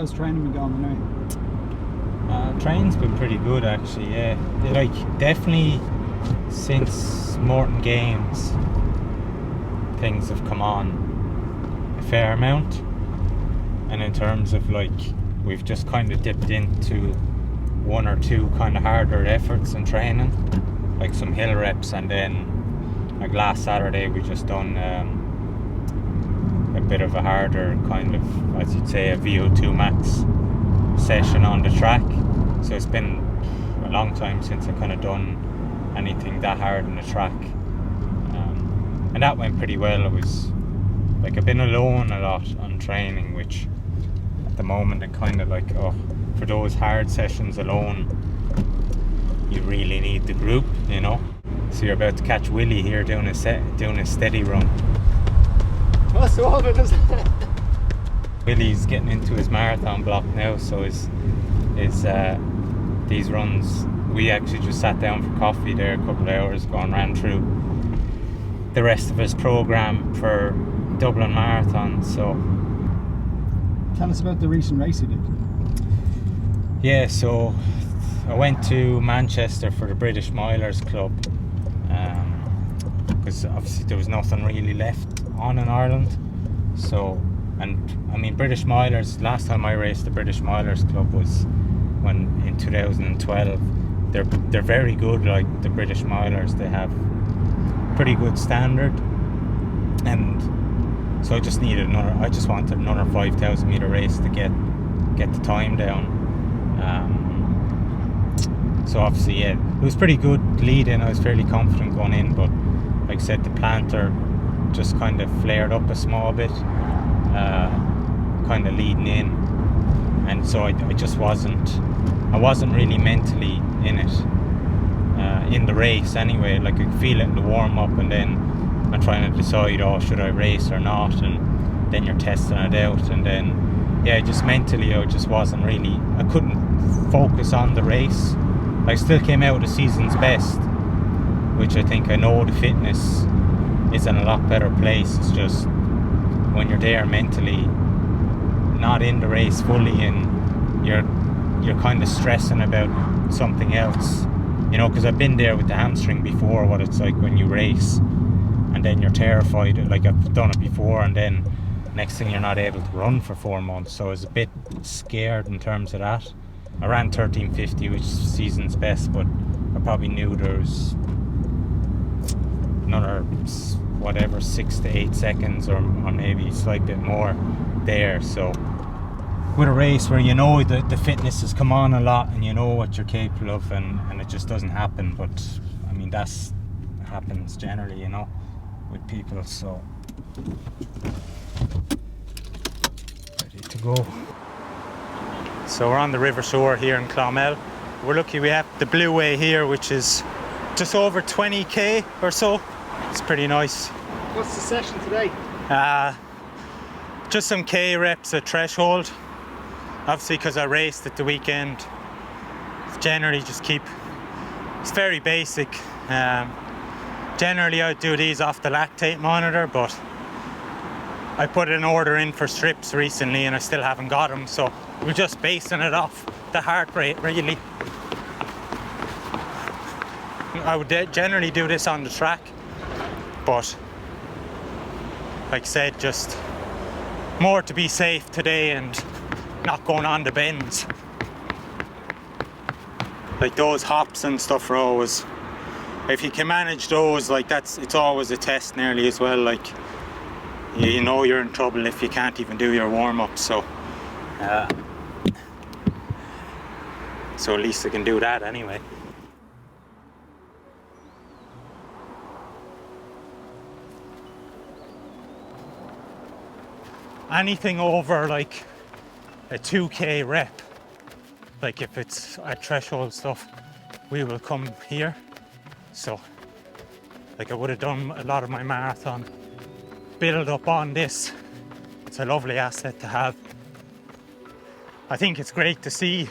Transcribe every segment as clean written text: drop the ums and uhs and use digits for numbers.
How's training been going anyway? Training's been pretty good actually, yeah. Like, definitely since Morton Games, things have come on a fair amount. And in terms of like, we've just kind of dipped into one or two kind of harder efforts in training, like some hill reps, and then like last Saturday we just done a bit of a harder kind of, as you'd say, a VO2 max session on the track. So it's been a long time since I kind of done anything that hard on the track, and that went pretty well. It was like, I've been alone a lot on training, which at the moment I kind of like, oh, for those hard sessions alone you really need the group, you know. So you're about to catch Willie here doing a steady run. What's the one is it? Willie's getting into his marathon block now, so his these runs, we actually just sat down for coffee there a couple of hours ago and ran through the rest of his program for Dublin Marathon. So tell us about the recent race you did. Yeah, so I went to Manchester for the British Milers Club, because obviously there was nothing really left on in Ireland. So, and I mean, British Milers, last time I raced the British Milers Club was when in 2012. They're very good, like the British Milers. They have pretty good standard, and so I just wanted another 5,000 meter race to get the time down. So obviously, yeah, it was pretty good lead in. I was fairly confident going in, but like I said, the plantar just kind of flared up a small bit, kind of leading in, and so I wasn't really mentally in it, in the race anyway. Like, I could feel it in the warm up, and then I'm trying to decide, oh, should I race or not, and then you're testing it out, and then yeah, just mentally I just wasn't really, I couldn't focus on the race. I still came out with the season's best, which I think, I know the fitness is in a lot better place. It's just when you're there mentally, not in the race fully, and you're kind of stressing about something else, you know, because I've been there with the hamstring before, what it's like when you race and then you're terrified. Like, I've done it before, and then next thing you're not able to run for 4 months. So I was a bit scared in terms of that. I ran 13:50, which is season's best, but I probably knew there was another, whatever, 6 to 8 seconds or maybe a slight bit more there. So with a race where you know that the fitness has come on a lot and you know what you're capable of, and it just doesn't happen. But I mean, that's happens generally, you know, with people. So ready to go. So we're on the river shore here in Clonmel. We're lucky we have the Blueway here, which is just over 20k or so. It's pretty nice. What's the session today? Just some K reps at threshold. Obviously, because I raced at the weekend, generally just it's very basic. Generally I'd do these off the Lactate monitor, but I put an order in for strips recently and I still haven't got them, so we're just basing it off the heart rate, really. I would generally do this on the track, but like I said, just more to be safe today and not going on the bends. Like, those hops and stuff are always, if you can manage those, like, it's always a test nearly as well. Like, you know you're in trouble if you can't even do your warm-up. So at least I can do that anyway. Anything over like a 2k rep, like if it's at threshold stuff, we will come here. So like, I would have done a lot of my marathon build up on this. It's a lovely asset to have. I think it's great to see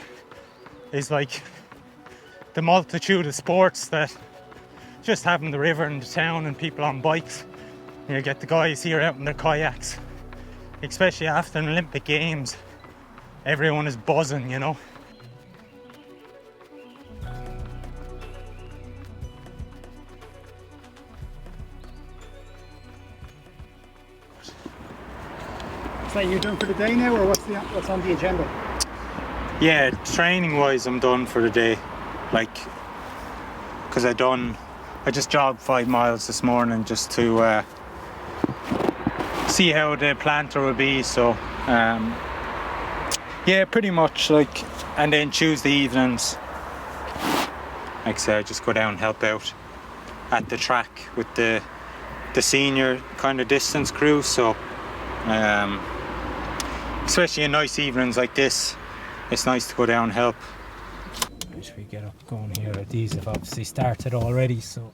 is like the multitude of sports that just having the river and the town and people on bikes. You get the guys here out in their kayaks, especially after an Olympic Games. everyone is buzzing, you know. Is that you done for the day now, or what's on the agenda? Yeah, training wise I'm done for the day, like, because I just jogged 5 miles this morning just to see how the plantar will be, so yeah, pretty much, like. And then Tuesday evenings, like I say, I just go down and help out at the track with the senior kind of distance crew, so especially in nice evenings like this, it's nice to go down and help. Should we get up going here? These have obviously started already, so.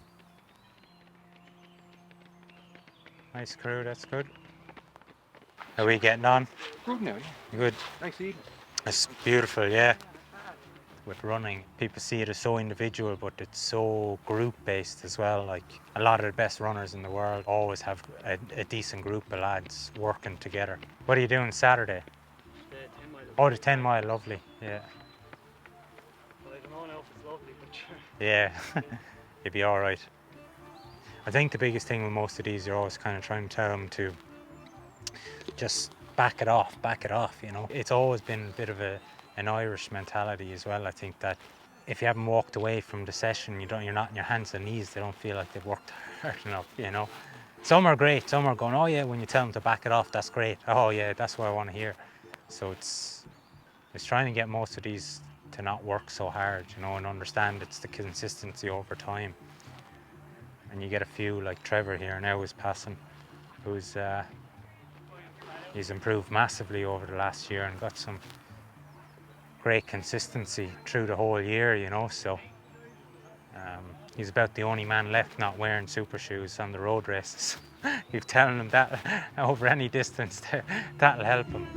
Nice crew, that's good. Are we getting on? Good now, yeah. Good. Nice evening. It's beautiful, yeah. With running, people see it as so individual, but it's so group-based as well. Like, a lot of the best runners in the world always have a decent group of lads working together. What are you doing Saturday? The 10 mile. Oh, the 10 mile, lovely, yeah. Well, I don't know now if it's lovely, but sure. Yeah, you'll be all right. I think the biggest thing with most of these, you're always kind of trying to tell them to just back it off, you know. It's always been a bit of an Irish mentality as well. I think that if you haven't walked away from the session, you're not on your hands and knees, they don't feel like they've worked hard enough, you know. Some are great, some are going, oh yeah, when you tell them to back it off, that's great. Oh yeah, that's what I want to hear. So it's trying to get most of these to not work so hard, you know, and understand it's the consistency over time. And you get a few, like Trevor here now is passing, who's he's improved massively over the last year and got some great consistency through the whole year, you know. So he's about the only man left not wearing super shoes on the road races. You're telling him that over any distance, that'll help him.